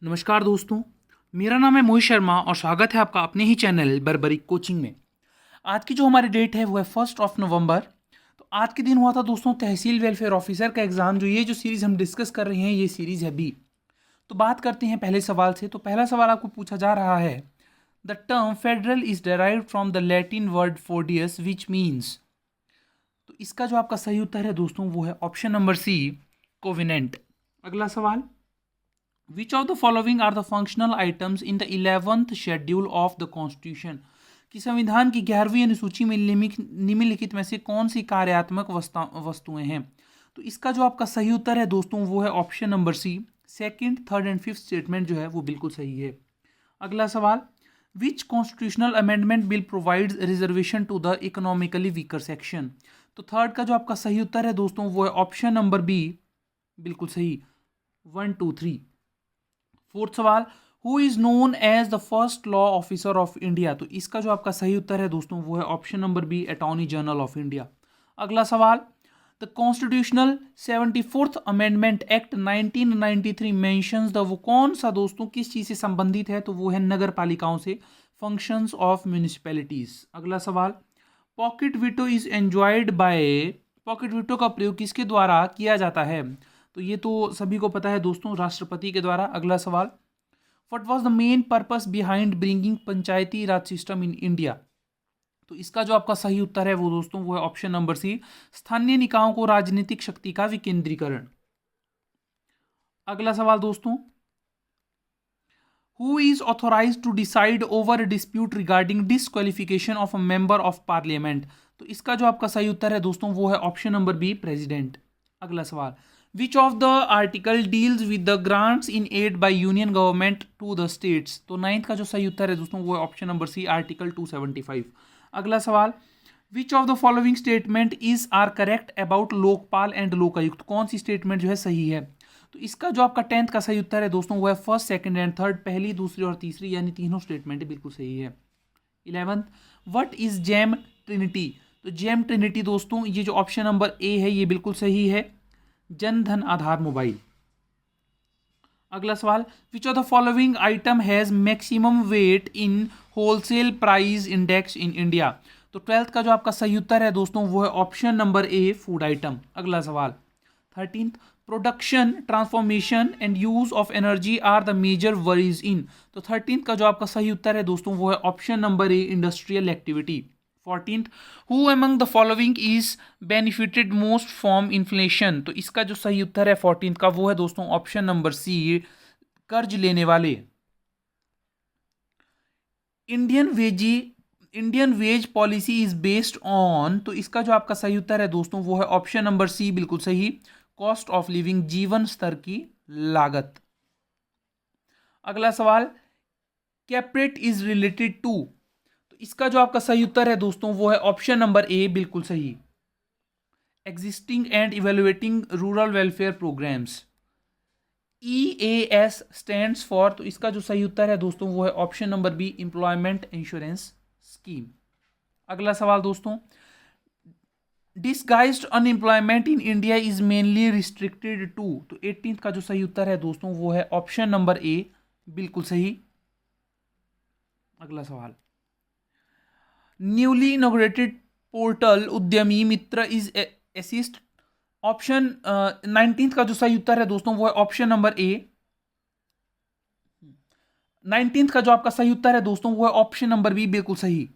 नमस्कार दोस्तों, मेरा नाम है मोहित शर्मा और स्वागत है आपका अपने ही चैनल बर्बरिक कोचिंग में। आज की जो हमारी डेट है वो है 1 नवंबर। तो आज के दिन हुआ था दोस्तों तहसील वेलफेयर ऑफिसर का एग्ज़ाम। जो सीरीज़ हम डिस्कस कर रहे हैं ये सीरीज़ है बी। तो बात करते हैं पहले सवाल से। तो पहला सवाल आपको पूछा जा रहा है, the term federal is derived from the Latin word foedus which means. तो इसका जो आपका सही उत्तर है दोस्तों वो है ऑप्शन नंबर सी, कोविनेंट। अगला सवाल, which of the following are the functional items in the 11th schedule of the constitution. कि संविधान की 11वीं अनुसूची में निम्नलिखित में से कौन सी कार्यात्मक वस्तुएं हैं। तो इसका जो आपका सही उत्तर है दोस्तों वो है option number C, second, third and fifth statement जो है वो बिल्कुल सही है। अगला सवाल, which constitutional amendment bill provides reservation to the economically weaker section. तो थर्ड का जो आपका सही उत्तर है दोस्तों वो है ऑप्शन नंबर बी, बिल्कुल सही, 1, 2, 3। फोर्थ सवाल, who is known as the first law officer of India. तो इसका जो आपका सही उत्तर है दोस्तों वो है option number B, attorney general of India. अगला सवाल, the constitutional 74th amendment act 1993 mentions the, वो कौन सा दोस्तों किस चीज़ से संबंधित है। तो वो है नगर पालिकाओं से, फंक्शंस ऑफ म्यूनिसिपैलिटीज। अगला सवाल, pocket veto is enjoyed by, pocket veto का प्रयोग किसके द्वारा किया जाता है। तो ये तो सभी को पता है दोस्तों, राष्ट्रपति के द्वारा। अगला सवाल, what was the main purpose behind bringing Panchayati Raj system in India. तो इसका जो आपका सही उत्तर है वो दोस्तों वो है ऑप्शन नंबर सी, स्थानीय निकायों को राजनीतिक शक्ति का विकेंद्रीकरण। अगला सवाल दोस्तों, who is authorise to decide over dispute regarding disqualification of a member of parliament. तो इसका जो आपका सही उत्तर है दोस्तों वो है ऑप्शन नंबर बी, प्रेसिडेंट। अगला सवाल, which of the article deals with the grants in aid by union government to the states. तो नाइन्थ का जो सही उत्तर है दोस्तों वो है ऑप्शन नंबर सी, आर्टिकल 275। अगला सवाल, which of the following statement is are correct about Lokpal and Lokayukta. कौन सी स्टेटमेंट जो है सही है। तो इसका जो आपका 10th का सही उत्तर है दोस्तों वो है फर्स्ट, सेकंड एंड थर्ड, पहली, दूसरी और तीसरी, यानी तीनों स्टेटमेंट बिल्कुल सही है। 11th, what is gem trinity. तो जेम ट्रिनिटी दोस्तों ये जो ऑप्शन नंबर ए है ये बिल्कुल सही है, जन धन आधार मोबाइल। अगला सवाल, which of the following item has maximum weight in wholesale price index in India. तो 12th का जो आपका सही उत्तर है दोस्तों वो है option number A, food item. अगला सवाल, 13th, production, transformation and use of energy are the major worries in. तो 13th का जो आपका सही उत्तर है दोस्तों वो है option number A, industrial activity. 14th, who among the following is benefited most from inflation. तो इसका जो सही उत्तर है 14th का वो है दोस्तों ऑप्शन नंबर सी, कर्ज लेने वाले। Indian wage policy is based on. तो इसका जो आपका सही उत्तर है दोस्तों वो है ऑप्शन नंबर सी, बिल्कुल सही, कॉस्ट ऑफ लिविंग, जीवन स्तर की लागत। अगला सवाल, कैपरेट इज रिलेटेड टू। तो इसका जो आपका सही उत्तर है दोस्तों वो है ऑप्शन नंबर ए, बिल्कुल सही, existing and evaluating rural welfare programmes. EAS stands for. तो इसका जो सही उत्तर है दोस्तों वो है option number B, employment insurance scheme. अगला सवाल दोस्तों, disguised unemployment in India is mainly restricted to. तो 18th का जो सही उत्तर है दोस्तों वो है ऑप्शन नंबर ए, बिल्कुल सही। अगला सवाल, न्यूली इनॉग्रेटेड पोर्टल उद्यमी मित्र इज असिस्ट। ऑप्शन 19th का जो सही उत्तर है दोस्तों वो है ऑप्शन नंबर ए। 19th का जो आपका सही उत्तर है दोस्तों वो है ऑप्शन नंबर बी, बिल्कुल सही।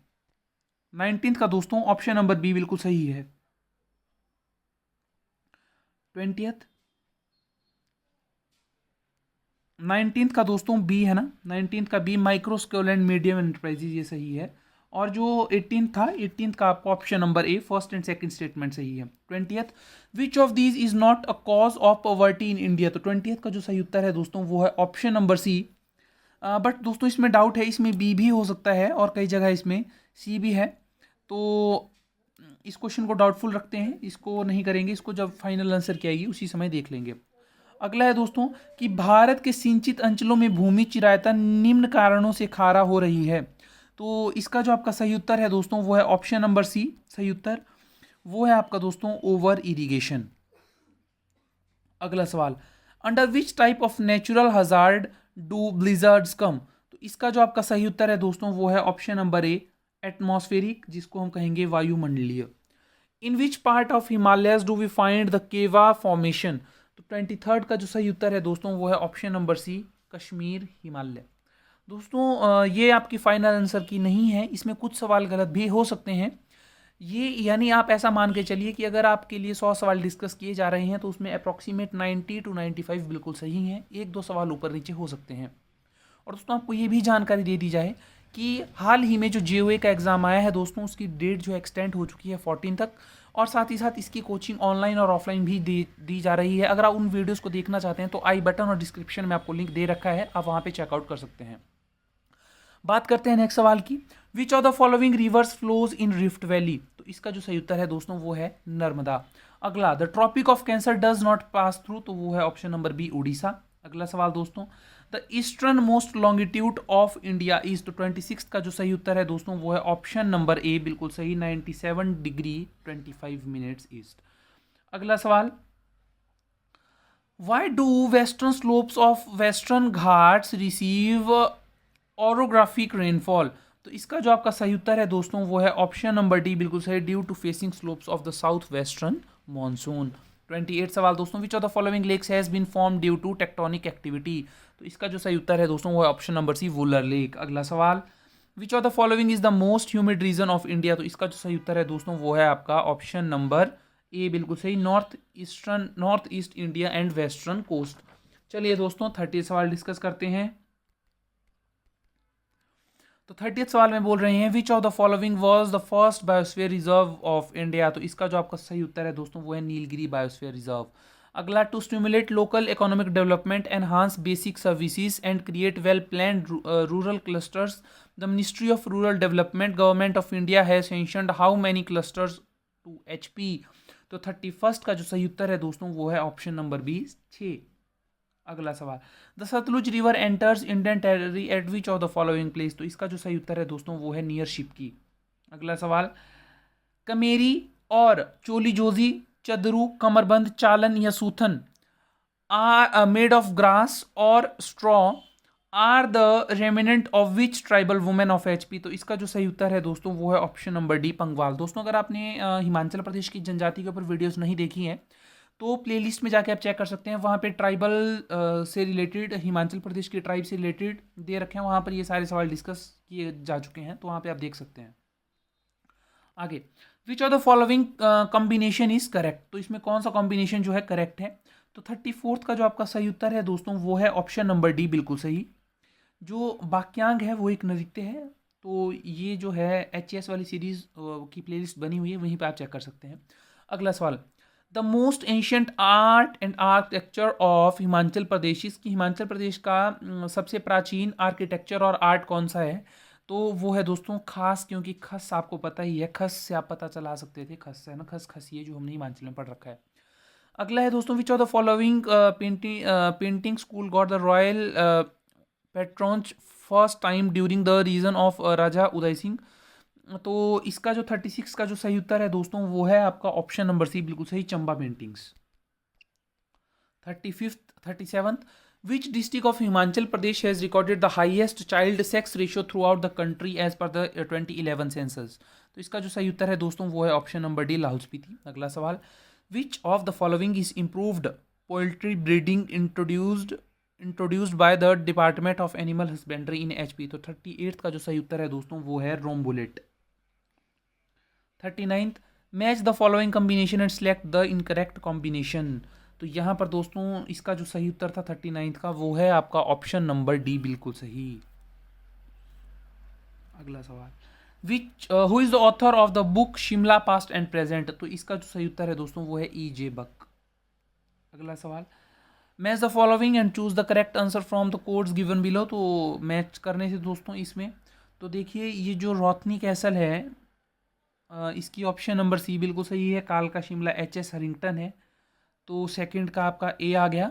19th का दोस्तों ऑप्शन नंबर बी बिल्कुल सही है। 20th, 19th का दोस्तों बी है ना, 19th का B, micro small and medium enterprises, ये सही है। और जो 18th था, 18th का आपका option number A, first and second statement सही है। 20th, which of these is not a cause of poverty in India. तो 20th का जो सही उत्तर है दोस्तों वो है ऑप्शन नंबर सी। बट दोस्तों इसमें डाउट है, इसमें बी भी हो सकता है और कई जगह इसमें सी भी है। तो इस क्वेश्चन को डाउटफुल रखते हैं, इसको नहीं करेंगे, इसको जब फाइनल आंसर की आएगी उसी समय देख लेंगे। अगला है दोस्तों कि भारत के सिंचित अंचलों में भूमि चिरायता निम्न कारणों से खारा हो रही है। तो इसका जो आपका सही उत्तर है दोस्तों वो है ऑप्शन नंबर सी, सही उत्तर वो है आपका दोस्तों ओवर इरिगेशन। अगला सवाल, under which type of natural hazard do blizzards come? तो इसका जो आपका सही उत्तर है दोस्तों वो है ऑप्शन नंबर ए, एटमॉस्फेरिक, जिसको हम कहेंगे वायुमंडलीय। In which part of Himalayas do we find the karewa formation? तो 23rd का जो सही उत्तर है दोस्तों वो है option number C, Kashmir Himalaya. दोस्तों ये आपकी फाइनल आंसर की नहीं है, इसमें कुछ सवाल गलत भी हो सकते हैं। ये यानी आप ऐसा मान के चलिए कि अगर आपके लिए 100 सवाल डिस्कस किए जा रहे हैं तो उसमें अप्रॉक्सीमेट 90 to 95 बिल्कुल सही हैं, एक दो सवाल ऊपर नीचे हो सकते हैं। और दोस्तों आपको ये भी जानकारी दे दी जाए कि हाल ही में जो जेओए का एग्ज़ाम आया है दोस्तों, उसकी डेट जो एक्सटेंड हो चुकी है 14 तक, और साथ ही साथ इसकी कोचिंग ऑनलाइन और ऑफलाइन भी दी जा रही है। अगर आप उन वीडियोस को देखना चाहते हैं तो आई बटन और डिस्क्रिप्शन में आपको लिंक दे रखा है, आप वहाँ पे चेकआउट कर सकते हैं। बात करते हैं नेक्स्ट सवाल की। विच of the following rivers flows in rift valley? तो इसका जो सही उत्तर है दोस्तों वो है नर्मदा। अगला, the tropic of cancer does not pass through, तो वो है ऑप्शन नंबर बी, उड़ीसा। अगला सवाल दोस्तों, the eastern most longitude of India is, तो 26 का जो सही उत्तर है दोस्तों वो है ऑप्शन नंबर ए, बिल्कुल सही, 97 डिग्री 25 मिनट्स ईस्ट। अगला सवाल, why do western slopes of western Ghats receive orographic rainfall? तो इसका जो आपका सही उत्तर है दोस्तों वो है ऑप्शन नंबर डी, बिल्कुल सही, due to facing slopes of the south western monsoon. 28 सवाल दोस्तों, which of the following lakes has been form due to tectonic activity? तो इसका जो सही उत्तर है दोस्तों वो है option number C, Wular lake. अगला सवाल, which of the following is the most humid region of India? तो इसका जो सही उत्तर है दोस्तों वो है आपका ऑप्शन नंबर ए, बिल्कुल सही, north east India and western coast. चलिए दोस्तों 30 सवाल डिस्कस करते हैं। तो 30th सवाल में बोल रहे हैं, विच of the following was the first biosphere reserve of India? तो इसका जो आपका सही उत्तर है दोस्तों वो है नीलगिरी बायोस्फीयर रिजर्व। अगला, to stimulate local economic development, enhance basic services and create well planned rural clusters, the ministry of rural development government of India has sanctioned how many clusters to HP? तो 31st का जो सही उत्तर है दोस्तों वो है ऑप्शन नंबर बी, 6। अगला सवाल, the Sutlej river enters Indian territory at which of the following place? तो इसका जो सही उत्तर है दोस्तों वो है नियर शिपकी। अगला सवाल, कमेरी और चोली जोजी, चदरू, कमरबंद, चालन या suthan are made of grass और straw are the remnant of which tribal women of HP? तो इसका जो सही उत्तर है दोस्तों वो है ऑप्शन नंबर डी, पंगवाल। दोस्तों अगर आपने हिमाचल प्रदेश की जनजाति के ऊपर वीडियोस नहीं देखी हैं तो प्लेलिस्ट में जाके आप चेक कर सकते हैं, वहाँ पे ट्राइबल से रिलेटेड, हिमाचल प्रदेश के ट्राइब से रिलेटेड दे रखे हैं, वहाँ पर ये सारे सवाल डिस्कस किए जा चुके हैं, तो वहाँ पे आप देख सकते हैं। आगे, विच of the following combination is correct? तो इसमें कौन सा कॉम्बिनेशन जो है करेक्ट है? तो 34th का जो आपका सही उत्तर है दोस्तों वो है ऑप्शन नंबर डी, बिल्कुल सही। जो वाक्यांग है वो एक नृत्य है, तो ये जो है HS वाली सीरीज की प्लेलिस्ट बनी हुई है, वहीं पे आप चेक कर सकते हैं। अगला सवाल, the most ancient art and architecture of Himachal Pradesh, इसकी हिमाचल प्रदेश का सबसे प्राचीन आर्किटेक्चर और आर्ट कौन सा है? तो वो है दोस्तों खास, क्योंकि खस आपको पता ही है, खस से आप पता चला सकते थे, खस है ना, खस खसिए जो हमने हिमाचल में पढ़ रखा है। अगला है दोस्तों, which of the following painting school got the royal patronage first time during the region of Raja Uday Singh? तो इसका जो 36 का जो सही उत्तर है दोस्तों वो है आपका ऑप्शन नंबर सी, बिल्कुल सही, Chamba paintings. 37th, which district of Himachal Pradesh has recorded the highest child sex ratio throughout the country as per the 2011 census? तो इसका जो सही उत्तर है दोस्तों वो है option number D, Lahaul Spiti. अगला सवाल, which of the following is improved poultry breeding introduced by the department of animal husbandry in HP? तो 38th का जो सही उत्तर है दोस्तों वो है रोमबुलेट। 39th, match the following combination and select the incorrect combination? तो यहाँ पर दोस्तों इसका जो सही उत्तर था 39th का वो है आपका ऑप्शन नंबर डी, बिल्कुल सही। अगला सवाल, which who is the author of the book Shimla past and present? तो इसका जो सही उत्तर है दोस्तों वो है E.J. बक। अगला सवाल, match the following and choose the correct answer from the codes given below? तो मैच करने से दोस्तों इसमें तो देखिए, ये जो रोथनी कैसल है इसकी ऑप्शन नंबर सी बिल्कुल सही है, कालका शिमला HS हरिंगटन है, तो सेकंड का आपका ए आ गया।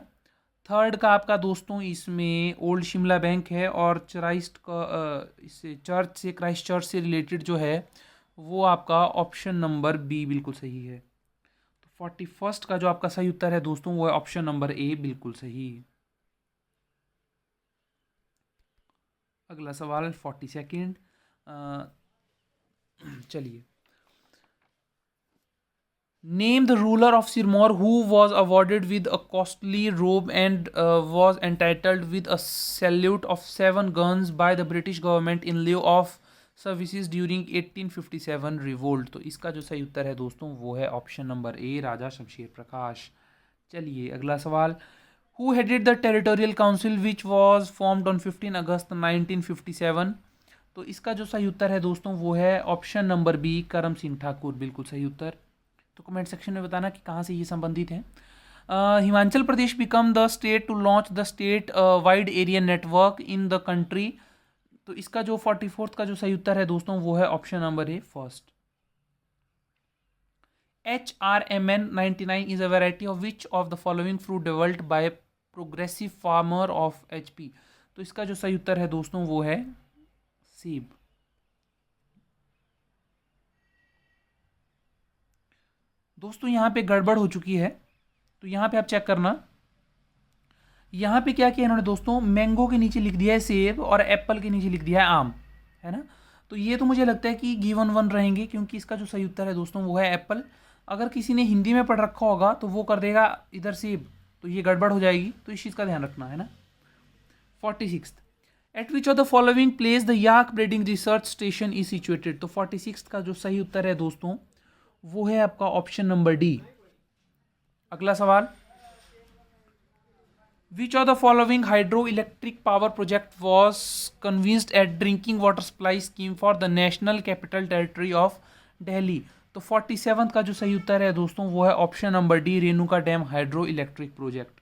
थर्ड का आपका दोस्तों इसमें ओल्ड शिमला बैंक है, और क्राइस्ट का इससे चर्च से, क्राइस्ट चर्च से रिलेटेड जो है वो आपका ऑप्शन नंबर बी बिल्कुल सही है। तो 41st का जो आपका सही उत्तर है दोस्तों वो है ऑप्शन नंबर ए, बिल्कुल सही। अगला सवाल 42nd। चलिए, name the ruler of Sirmaur who was awarded with a costly रोब and was entitled with a salute of 7 guns by the British government in लिeu of services during 1857 revolt. तो इसका जो सही उत्तर है दोस्तों वो है ऑप्शन नंबर ए, राजा शमशेर प्रकाश। चलिए अगला सवाल, who headed the territorial council which was formed on 15 अगस्त 1957। तो इसका जो सही उत्तर है दोस्तों वो है ऑप्शन नंबर बी, करम सिंह ठाकुर, बिल्कुल सही उत्तर। तो कमेंट सेक्शन में बताना कि कहाँ से ये संबंधित है। Himachal Pradesh become the state to launch the state wide area network in the country. तो इसका जो 44th का जो सही उत्तर है दोस्तों वो है option number A, first. HRMN 99 is a variety of which of the following fruit developed by a progressive farmer of HP। तो इसका जो सही उत्तर है दोस्तों वो है सेब। दोस्तों यहाँ पे गड़बड़ हो चुकी है, तो यहाँ पे आप चेक करना। यहाँ पे क्या किया इन्होंने दोस्तों, मैंगो के नीचे लिख दिया है सेब और एप्पल के नीचे लिख दिया है आम, है ना। तो ये तो मुझे लगता है कि गिवन वन रहेंगे, क्योंकि इसका जो सही उत्तर है दोस्तों वो है एप्पल। अगर किसी ने हिंदी में पढ़ रखा होगा तो वो कर देगा इधर सेब, तो ये गड़बड़ हो जाएगी, तो इस चीज़ का ध्यान रखना है ना। 46, eight which of the following place the yak breeding research station is situated. तो 46 का जो सही उत्तर है दोस्तों वो है आपका ऑप्शन नंबर डी। अगला सवाल, which of the following hydro electric power project was convinced at drinking water supply scheme for the national capital territory of Delhi. तो 47 का जो सही उत्तर है दोस्तों वो है option number D, Renuka dam hydro electric project.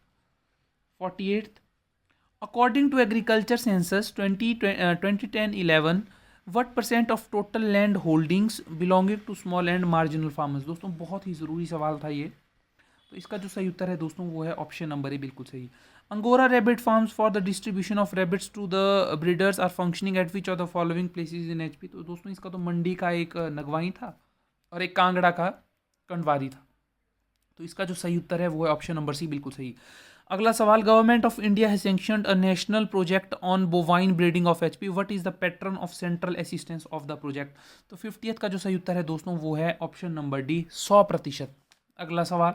48, according to agriculture census 2010-11 what percent of total land holdings belonging to small and marginal farmers. दोस्तों बहुत ही ज़रूरी सवाल था ये, तो इसका जो सही उत्तर है दोस्तों वो है ऑप्शन नंबर ए, बिल्कुल सही। Angora rabbit farms for the distribution of rabbits to the breeders are functioning at which of the following places in HP। तो दोस्तों इसका तो मंडी का एक नगवाई था और एक कांगड़ा का कंडवारी था, तो इसका जो सही उत्तर है वो है ऑप्शन नंबर सी, बिल्कुल सही। अगला सवाल, government of India has sanctioned a national project on bovine breeding of HP, what is the pattern of central assistance of the project. तो 50th का जो सही उत्तर है दोस्तों वो है ऑप्शन नंबर डी, 100%। अगला सवाल,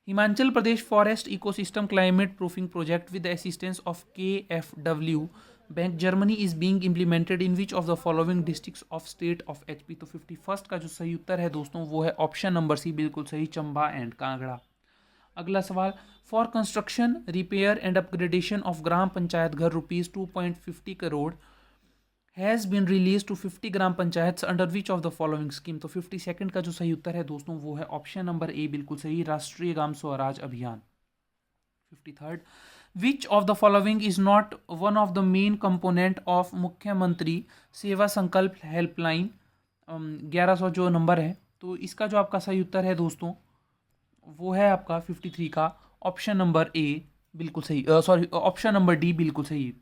Himachal Pradesh forest ecosystem climate proofing project with the assistance of KfW bank Germany is being implemented in which of the following districts of state of HP। तो 51st का जो सही उत्तर है दोस्तों वो है ऑप्शन नंबर सी, बिल्कुल सही, चंबा एंड कांगड़ा। अगला सवाल, for construction repair and upgradation of gram panchayat ghar ₹2.50 crore has been release to 50 gram panchayat under which of the following scheme. तो 52nd का जो सही उत्तर है दोस्तों वो है ऑप्शन नंबर ए, बिल्कुल सही, राष्ट्रीय Gram Swaraj Abhiyan. 53rd, which of the following is not one of the main component of मुख्यमंत्री सेवा संकल्प हेल्पलाइन 1100 जो नंबर है। तो इसका जो आपका सही उत्तर है दोस्तों वो है आपका 53 का ऑप्शन नंबर ए, बिल्कुल सही, सॉरी ऑप्शन नंबर डी, बिल्कुल सही,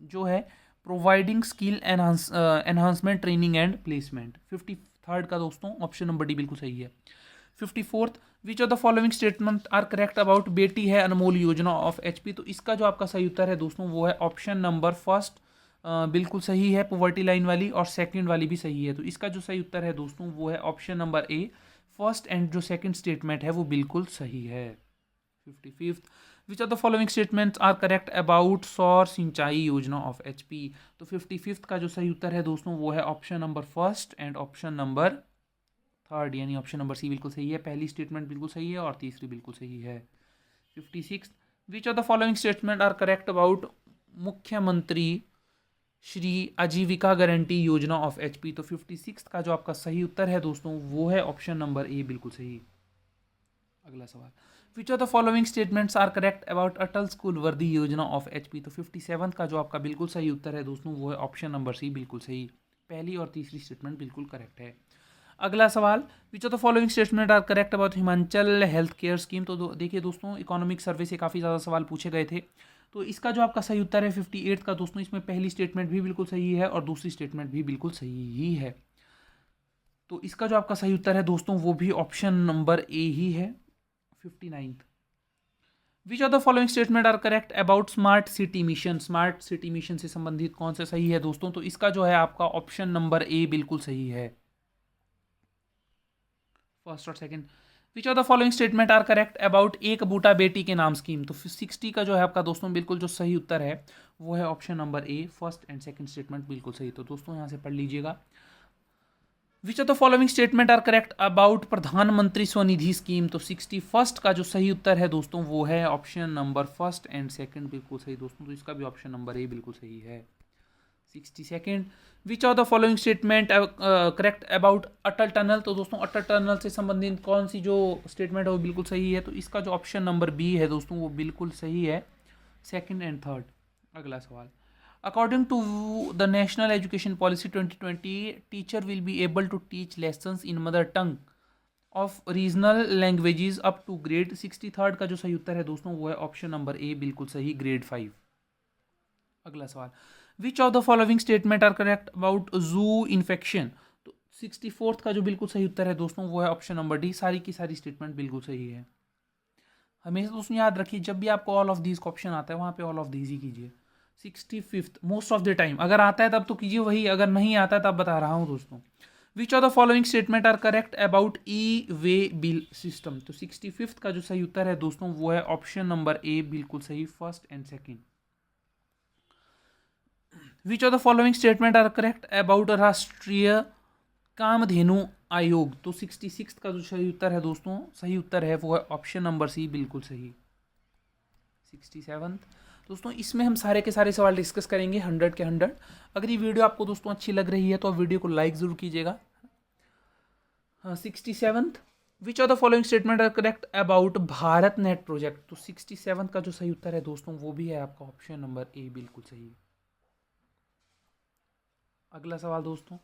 जो है providing skill enhancement training and placement. 53rd का दोस्तों ऑप्शन नंबर डी बिल्कुल सही है। 54th, which of the following statement are correct about Beti Hai अनमोल योजना ऑफ HP। तो इसका जो आपका सही उत्तर है दोस्तों वो है ऑप्शन नंबर फर्स्ट, बिल्कुल सही है, पॉवर्टी लाइन वाली, और सेकंड वाली भी सही है। तो इसका जो सही उत्तर है दोस्तों वो है option number A, first and जो सेकंड स्टेटमेंट है वो बिल्कुल सही है। 55th, which of the following statements are correct about Saur Sinchai योजना ऑफ HP। तो 55th का जो सही उत्तर है दोस्तों वो है option number first and option number third, यानी ऑप्शन नंबर सी बिल्कुल सही है। पहली स्टेटमेंट बिल्कुल सही है और तीसरी बिल्कुल सही है। 56, which of the following statement are correct about Mukhyamantri Shri आजीविका गारंटी योजना ऑफ HP। तो 56 का जो आपका सही उत्तर है दोस्तों वो है ऑप्शन नंबर ए, बिल्कुल सही। अगला सवाल, which of the following statements are correct about Atal school Vardi Yojana of HP। तो 57 का जो आपका बिल्कुल सही उत्तर है दोस्तों वो है ऑप्शन नंबर सी, बिल्कुल सही। पहली और तीसरी स्टेटमेंट बिल्कुल करेक्ट है। अगला सवाल, which of the following statement are correct about Himachal health care scheme. तो देखिए दोस्तों, इकोनॉमिक सर्वे से काफ़ी ज़्यादा सवाल पूछे गए थे, तो इसका जो आपका सही उत्तर है 58 का दोस्तों, इसमें पहली स्टेटमेंट भी बिल्कुल सही है और दूसरी स्टेटमेंट भी बिल्कुल सही ही है। तो इसका जो आपका सही उत्तर है दोस्तों वो भी ऑप्शन नंबर ए ही है। 59th, which of the following statement are correct about smart city mission? Smart city mission से संबंधित कौन सा सही है दोस्तों? तो इसका जो है आपका ऑप्शन नंबर ए बिल्कुल सही है, फर्स्ट और second. Which of the following statement are correct about Ek Boota बेटी के नाम स्कीम? तो 60 का जो है आपका दोस्तों बिल्कुल जो सही उत्तर है वो है option number A, first and second statement बिल्कुल सही। तो दोस्तों यहाँ से पढ़ लीजिएगा। Which of the following statement are correct about Pradhan Mantri Svanidhi scheme? तो 61 का जो सही उत्तर है दोस्तों वो है option number first and second बिल्कुल सही दोस्तों। तो इसका भी ऑप्शन नंबर ए बिल्कुल सही है। 62nd, which of the following statement correct about Atal tunnel? तो दोस्तों अटल टनल से संबंधित कौन सी जो स्टेटमेंट है वो बिल्कुल सही है? तो इसका जो ऑप्शन नंबर बी है दोस्तों वो बिल्कुल सही है, सेकंड एंड थर्ड। अगला सवाल, according to the national education policy 2020, teacher will be able to teach lessons in mother tongue of regional languages up to grade 63rd का जो सही उत्तर है दोस्तों वो है ऑप्शन नंबर ए बिल्कुल सही, ग्रेड 5। अगला सवाल, which of the following statement are correct about zoo infection? तो 64th का जो बिल्कुल सही उत्तर है दोस्तों वो है ऑप्शन नंबर डी, सारी की सारी स्टेटमेंट बिल्कुल सही है। हमेशा दोस्तों याद रखिए जब भी आपको ऑल ऑफ दीज का ऑप्शन आता है वहाँ पे ऑल ऑफ दीज ही कीजिए। 65th, most of the time अगर आता है तब तो कीजिए वही, अगर नहीं आता है तब बता रहा हूँ दोस्तों। Which of the following statement are correct about E way bill system? तो 65th का जो सही उत्तर है दोस्तों वो है ऑप्शन नंबर ए बिल्कुल सही, first and second. Which of the following statement are correct about Rashtriya Kamdhenu आयोग? तो 66th का जो सही उत्तर है दोस्तों, सही उत्तर है वो है ऑप्शन नंबर सी बिल्कुल सही। 67th, दोस्तों इसमें हम सारे के सारे सवाल डिस्कस करेंगे 100 के 100। अगर ये वीडियो आपको दोस्तों अच्छी लग रही है तो आप वीडियो को लाइक ज़रूर कीजिएगा। 67th, which of the following statement are correct about Bharat net project? तो 67th का जो सही उत्तर है दोस्तों वो भी है आपका ऑप्शन नंबर ए बिल्कुल सही। अगला सवाल दोस्तों,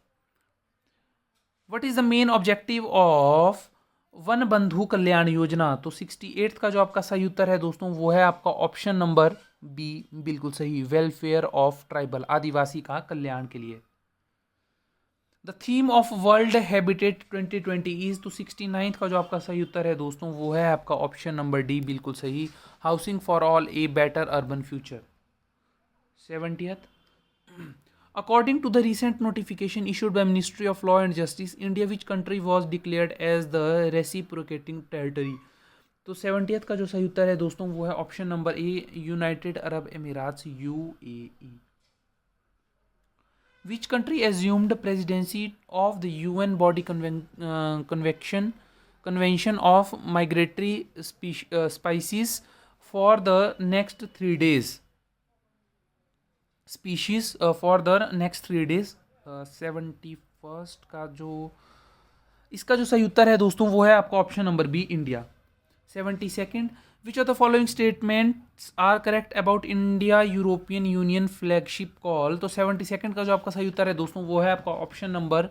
what is the main objective of one बंधु कल्याण योजना? तो 68th का जो आपका सही उत्तर है दोस्तों वो है आपका ऑप्शन नंबर बी बिल्कुल सही, वेलफेयर ऑफ ट्राइबल, आदिवासी का कल्याण के लिए। The theme of world habitat 2020 is? तो 69th का जो आपका सही उत्तर है दोस्तों वो है आपका ऑप्शन नंबर डी बिल्कुल सही, housing for all a better urban future. 70th, according to the recent notification issued by Ministry of Law and Justice, India which country was declared as the reciprocating territory? तो 70th का जो सही उत्तर है दोस्तों वो है option number A, United Arab Emirates, UAE. Which country assumed presidency of the UN Body Convention of Migratory Species for the next 3 days? Species for the next 3 days। 71st का जो इसका जो सही उत्तर है दोस्तों वो है आपका option number B, India. 72nd, which of the following statements are correct about India European union flagship call? तो 72nd का जो आपका सही उत्तर है दोस्तों वो है आपका ऑप्शन नंबर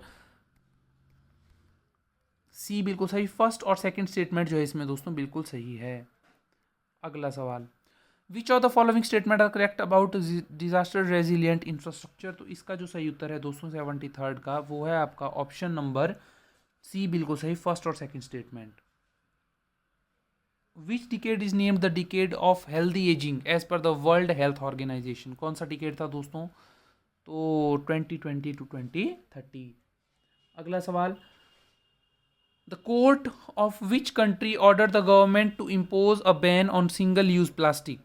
सी बिल्कुल सही, फर्स्ट और सेकंड स्टेटमेंट जो है इसमें दोस्तों बिल्कुल सही है। अगला सवाल, which of the following statement are correct about disaster resilient infrastructure? तो इसका जो सही उत्तर है दोस्तों 73rd का वो है आपका ऑप्शन नंबर सी बिल्कुल सही, फर्स्ट और second statement. Which decade is named the decade of healthy ageing as per the world health organisation? कौन सा डिकेड था दोस्तों? तो 2020 to 2030। अगला सवाल, the court of which country order the government to impose a ban on single use plastic?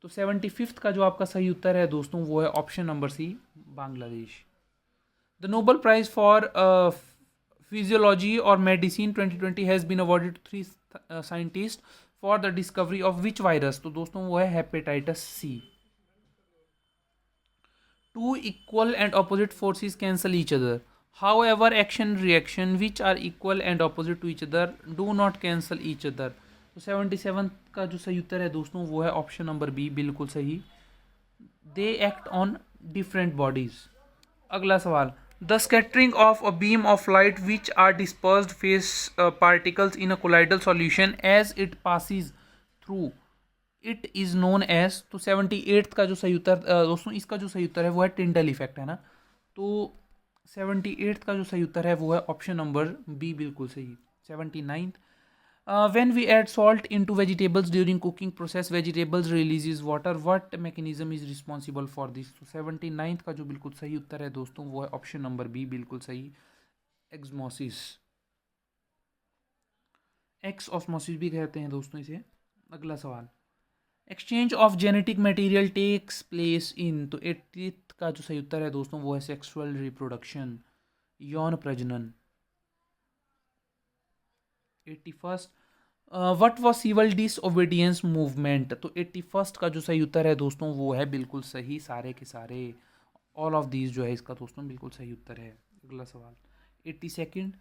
तो 75th का जो आपका सही उत्तर है दोस्तों वो है option number C, Bangladesh. The Nobel prize for physiology और medicine 2020 has been awarded to 3 scientist for the discovery of which virus? तो दोस्तों वो है hepatitis C. Two equal and opposite forces cancel each other, however action reaction which are equal and opposite to each other do not cancel each other? तो 77th का जो सही उत्तर है दोस्तों वो है ऑप्शन नंबर बी बिल्कुल सही, they act on different bodies. अगला सवाल, the scattering of a beam of light which are dispersed phase particles in a colloidal solution as it passes through it is known as? तो 78th का जो सही उत्तर दोस्तों इसका जो सही उत्तर है वो है टिंडल इफेक्ट, है ना। तो 78th का जो सही उत्तर है वो है ऑप्शन नंबर बी बिल्कुल सही। 79th, When we add salt into vegetables during cooking process, vegetables releases water. What mechanism is responsible for this? तो 79th का जो बिल्कुल सही उत्तर है दोस्तों वो है ऑप्शन नंबर बी, बिल्कुल सही, एक्समोसिस। एक्स ऑस्मोसिस भी कहते हैं दोस्तों इसे। अगला सवाल, exchange of genetic material takes place in, तो 80th का जो सही उत्तर है दोस्तों वो है सेक्सुअल रिप्रोडक्शन, यौन प्रजनन। 81st, what was civil disobedience movement, तो 81st का जो सही उत्तर है दोस्तों वो है बिल्कुल सही, सारे के सारे, ऑल ऑफ दीज जो है इसका दोस्तों बिल्कुल सही उत्तर है। अगला सवाल, 82nd,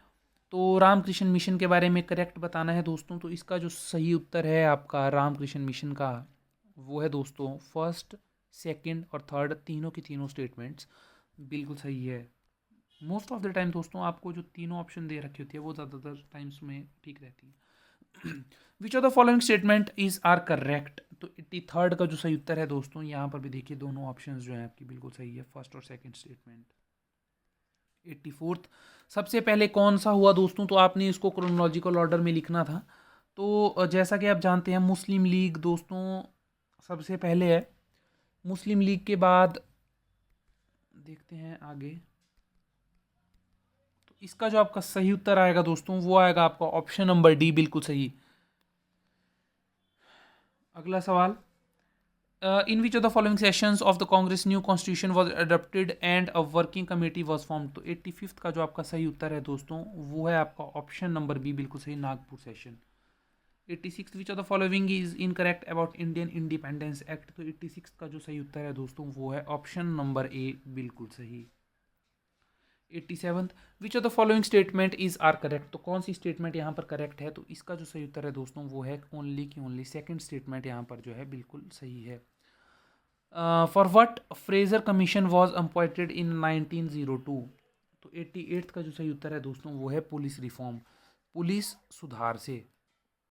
तो रामकृष्ण मिशन के बारे में करेक्ट बताना है दोस्तों, तो इसका जो सही उत्तर है आपका रामकृष्ण मिशन का वो है दोस्तों फर्स्ट, सेकंड और थर्ड, तीनों की तीनों स्टेटमेंट्स बिल्कुल सही है। मोस्ट ऑफ द टाइम दोस्तों आपको जो तीनों ऑप्शन दे रखी होती है वो ज़्यादातर टाइम्स में ठीक रहती है। Which of the following statement is are correct, तो 83rd का जो सही उत्तर है दोस्तों, यहाँ पर भी देखिए दोनों ऑप्शन जो हैं आपकी बिल्कुल सही है, फर्स्ट और सेकंड स्टेटमेंट। 84th, सबसे पहले कौन सा हुआ दोस्तों, तो आपने इसको क्रोनोलॉजिकल ऑर्डर में लिखना था। तो जैसा कि आप जानते हैं मुस्लिम लीग दोस्तों सबसे पहले है, मुस्लिम लीग के बाद देखते हैं आगे, तो इसका जो आपका सही उत्तर आएगा दोस्तों वो आएगा आपका ऑप्शन नंबर डी, बिल्कुल सही। अगला सवाल, in which of the following sessions of the Congress new constitution was adopted and a working committee was formed, तो 85th का जो आपका सही उत्तर है दोस्तों वो है आपका ऑप्शन नंबर बी, बिल्कुल सही, Nagpur session. 86th, which of the following is incorrect about Indian independence act, तो 86th का जो सही उत्तर है दोस्तों वो है ऑप्शन नंबर ए, बिल्कुल सही। 87th, which of the following statement is are correct, तो कौन सी स्टेटमेंट यहाँ पर करेक्ट है, तो इसका जो सही उत्तर है दोस्तों वो है ओनली की ओनली सेकंड स्टेटमेंट यहाँ पर जो है बिल्कुल सही है। For what Fraser commission was appointed in 1902, तो 88th का जो सही उत्तर है दोस्तों वो है पुलिस रिफॉर्म, पुलिस सुधार से।